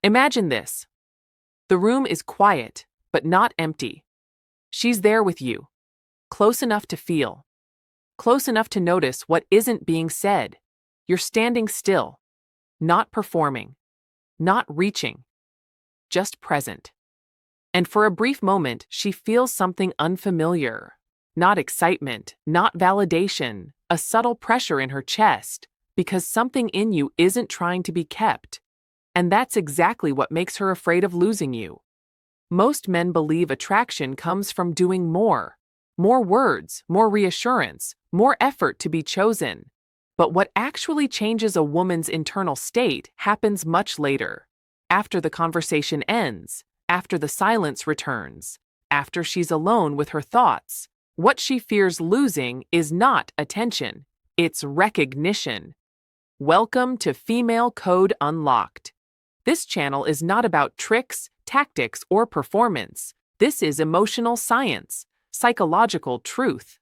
Imagine this. The room is quiet, but not empty. She's there with you, close enough to feel, close enough to notice what isn't being said. You're standing still, not performing, not reaching, just present. And for a brief moment, she feels something unfamiliar. Not excitement, not validation, a subtle pressure in her chest, because something in you isn't trying to be kept. And that's exactly what makes her afraid of losing you. Most men believe attraction comes from doing more. More words, more reassurance, more effort to be chosen. But what actually changes a woman's internal state happens much later. After the conversation ends, after the silence returns, after she's alone with her thoughts. What she fears losing is not attention, it's recognition. Welcome to Female Code Unlocked. This channel is not about tricks, tactics, or performance. This is emotional science, psychological truth.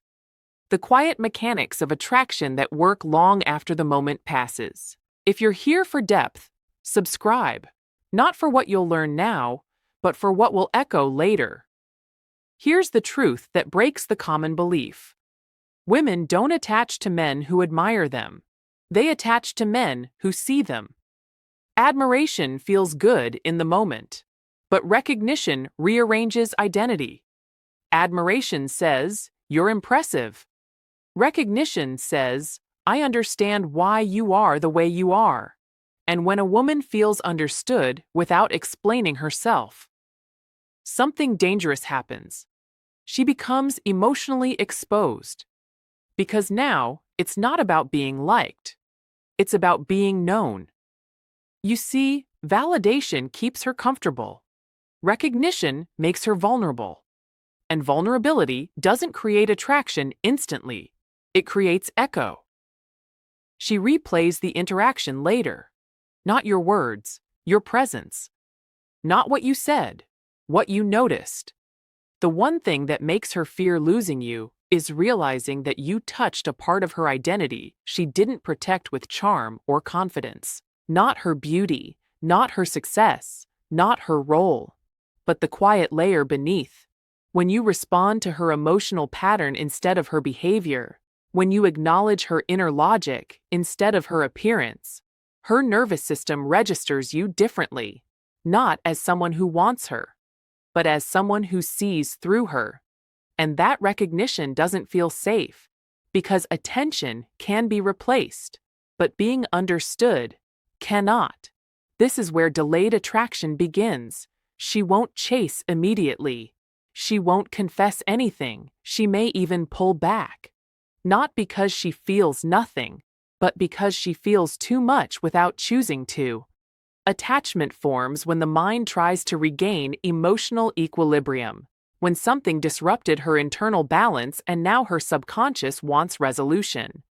The quiet mechanics of attraction that work long after the moment passes. If you're here for depth, subscribe. Not for what you'll learn now, but for what will echo later. Here's the truth that breaks the common belief. Women don't attach to men who admire them. They attach to men who see them. Admiration feels good in the moment, but recognition rearranges identity. Admiration says, "You're impressive." Recognition says, "I understand why you are the way you are." And when a woman feels understood without explaining herself, something dangerous happens. She becomes emotionally exposed. Because now, it's not about being liked. It's about being known. You see, validation keeps her comfortable. Recognition makes her vulnerable. And vulnerability doesn't create attraction instantly. It creates echo. She replays the interaction later. Not your words, your presence. Not what you said, what you noticed. The one thing that makes her fear losing you is realizing that you touched a part of her identity she didn't protect with charm or confidence. Not her beauty, not her success, not her role, but the quiet layer beneath. When you respond to her emotional pattern instead of her behavior, when you acknowledge her inner logic instead of her appearance, her nervous system registers you differently, not as someone who wants her, but as someone who sees through her. And that recognition doesn't feel safe, because attention can be replaced, but being understood cannot. This is where delayed attraction begins. She won't chase immediately. She won't confess anything. She may even pull back. Not because she feels nothing, but because she feels too much without choosing to. Attachment forms when the mind tries to regain emotional equilibrium, when something disrupted her internal balance and now her subconscious wants resolution.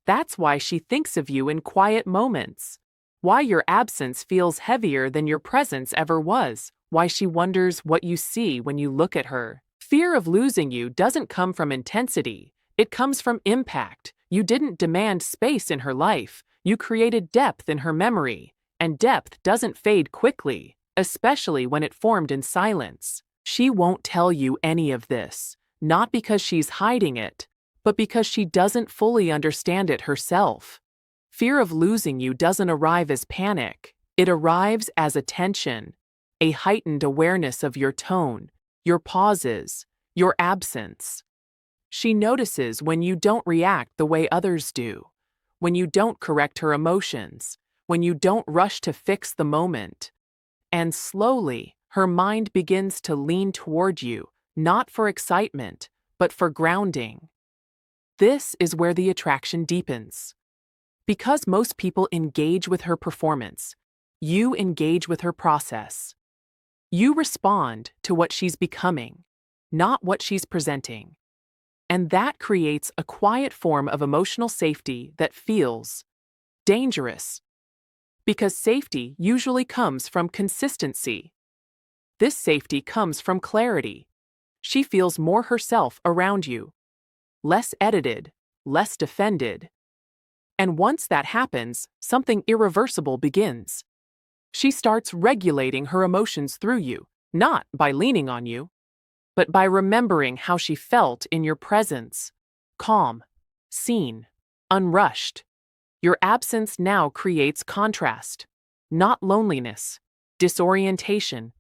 That's why she thinks of you in quiet moments. Why your absence feels heavier than your presence ever was. Why she wonders what you see when you look at her. Fear of losing you doesn't come from intensity. It comes from impact. You didn't demand space in her life. You created depth in her memory. And depth doesn't fade quickly, especially when it formed in silence. She won't tell you any of this, not because she's hiding it, but because she doesn't fully understand it herself. Fear of losing you doesn't arrive as panic. It arrives as attention, a heightened awareness of your tone, your pauses, your absence. She notices when you don't react the way others do, when you don't correct her emotions, when you don't rush to fix the moment. And slowly, her mind begins to lean toward you, not for excitement, but for grounding. This is where the attraction deepens. Because most people engage with her performance, you engage with her process. You respond to what she's becoming, not what she's presenting. And that creates a quiet form of emotional safety that feels dangerous. Because safety usually comes from consistency. This safety comes from clarity. She feels more herself around you, less edited, less defended. And once that happens, something irreversible begins. She starts regulating her emotions through you, not by leaning on you, but by remembering how she felt in your presence. Calm, seen, unrushed. Your absence now creates contrast, not loneliness, disorientation,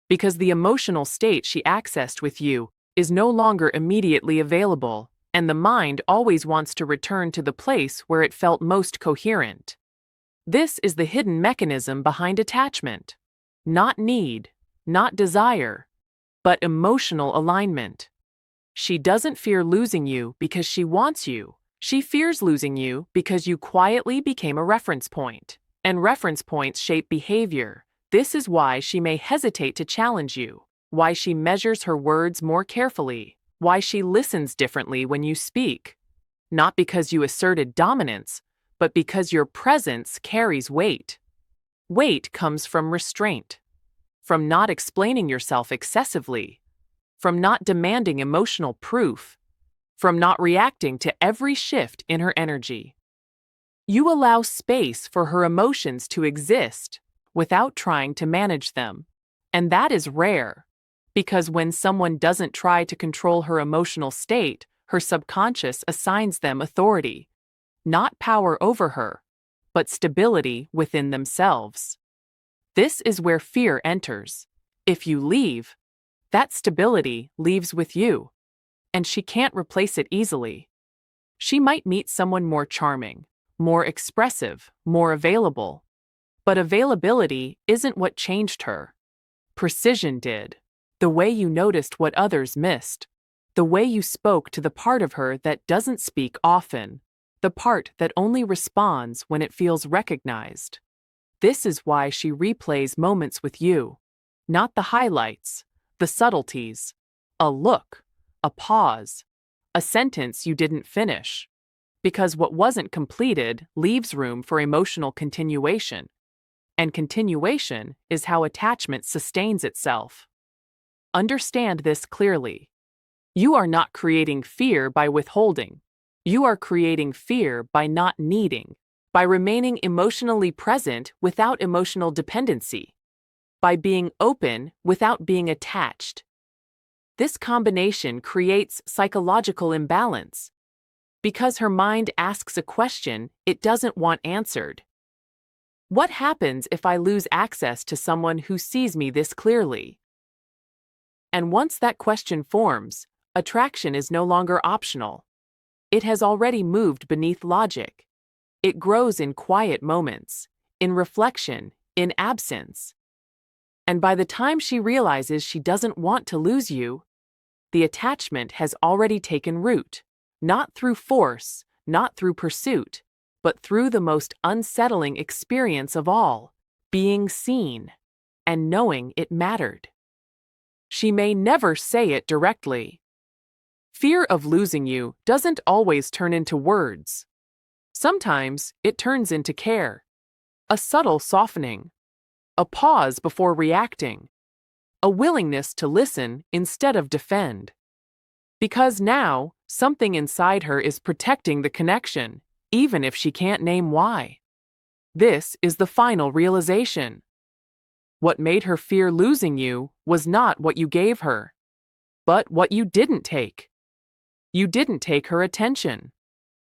because the emotional state she accessed with you is no longer immediately available, and the mind always wants to return to the place where it felt most coherent. This is the hidden mechanism behind attachment. Not need, not desire, but emotional alignment. She doesn't fear losing you because she wants you. She fears losing you because you quietly became a reference point. And reference points shape behavior. This is why she may hesitate to challenge you, why she measures her words more carefully, why she listens differently when you speak. Not because you asserted dominance, but because your presence carries weight. Weight comes from restraint, from not explaining yourself excessively, from not demanding emotional proof, from not reacting to every shift in her energy. You allow space for her emotions to exist without trying to manage them. And that is rare, because when someone doesn't try to control her emotional state, her subconscious assigns them authority. Not power over her, but stability within themselves. This is where fear enters. If you leave, that stability leaves with you, and she can't replace it easily. She might meet someone more charming, more expressive, more available. But availability isn't what changed her. Precision did. The way you noticed what others missed. The way you spoke to the part of her that doesn't speak often. The part that only responds when it feels recognized. This is why she replays moments with you. Not the highlights, the subtleties. A look, a pause, a sentence you didn't finish. Because what wasn't completed leaves room for emotional continuation. And continuation is how attachment sustains itself. Understand this clearly. You are not creating fear by withholding. You are creating fear by not needing, by remaining emotionally present without emotional dependency, by being open without being attached. This combination creates psychological imbalance. Because her mind asks a question it doesn't want answered. What happens if I lose access to someone who sees me this clearly? And once that question forms, attraction is no longer optional. It has already moved beneath logic. It grows in quiet moments, in reflection, in absence. And by the time she realizes she doesn't want to lose you, the attachment has already taken root, not through force, not through pursuit, but through the most unsettling experience of all, being seen, and knowing it mattered. She may never say it directly. Fear of losing you doesn't always turn into words. Sometimes it turns into care, a subtle softening, a pause before reacting, a willingness to listen instead of defend. Because now, something inside her is protecting the connection, even if she can't name why. This is the final realization. What made her fear losing you was not what you gave her, but what you didn't take. You didn't take her attention.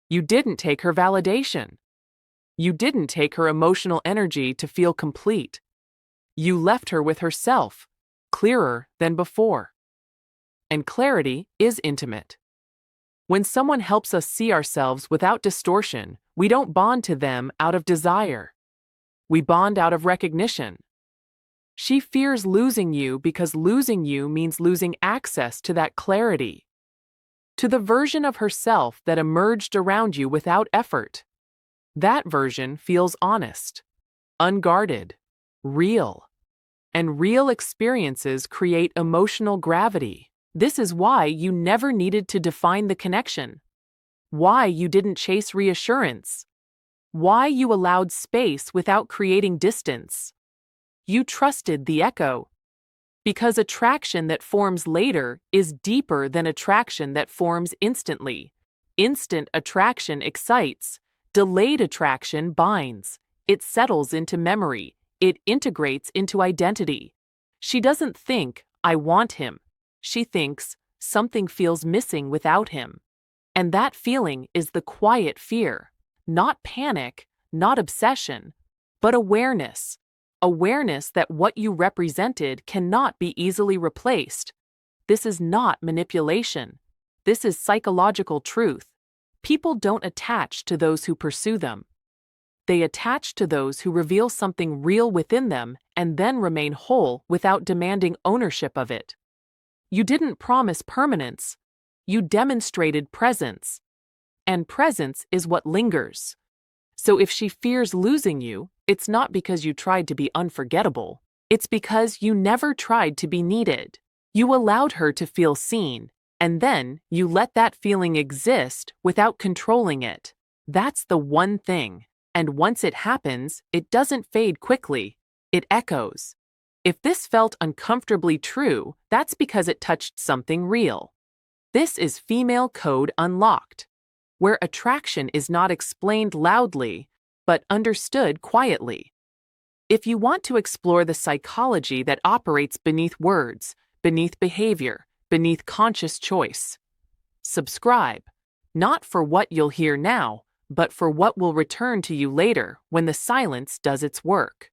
You didn't take her validation. You didn't take her emotional energy to feel complete. You left her with herself, clearer than before. And clarity is intimate. When someone helps us see ourselves without distortion, we don't bond to them out of desire. We bond out of recognition. She fears losing you because losing you means losing access to that clarity, to the version of herself that emerged around you without effort. That version feels honest, unguarded, real. And real experiences create emotional gravity. This is why you never needed to define the connection, why you didn't chase reassurance, why you allowed space without creating distance. You trusted the echo, because attraction that forms later is deeper than attraction that forms instantly. Instant attraction excites, delayed attraction binds, it settles into memory, It integrates into identity. She doesn't think, I want him. She thinks, something feels missing without him. And that feeling is the quiet fear, not panic, not obsession, but awareness. Awareness that what you represented cannot be easily replaced. This is not manipulation. This is psychological truth. People don't attach to those who pursue them. They attach to those who reveal something real within them and then remain whole without demanding ownership of it. You didn't promise permanence. You demonstrated presence. And presence is what lingers. So if she fears losing you, it's not because you tried to be unforgettable. It's because you never tried to be needed. You allowed her to feel seen, and then you let that feeling exist without controlling it. That's the one thing. And once it happens, it doesn't fade quickly. It echoes. If this felt uncomfortably true, that's because it touched something real. This is Female Code Unlocked, where attraction is not explained loudly, but understood quietly. If you want to explore the psychology that operates beneath words, beneath behavior, beneath conscious choice, subscribe, not for what you'll hear now, but for what will return to you later when the silence does its work.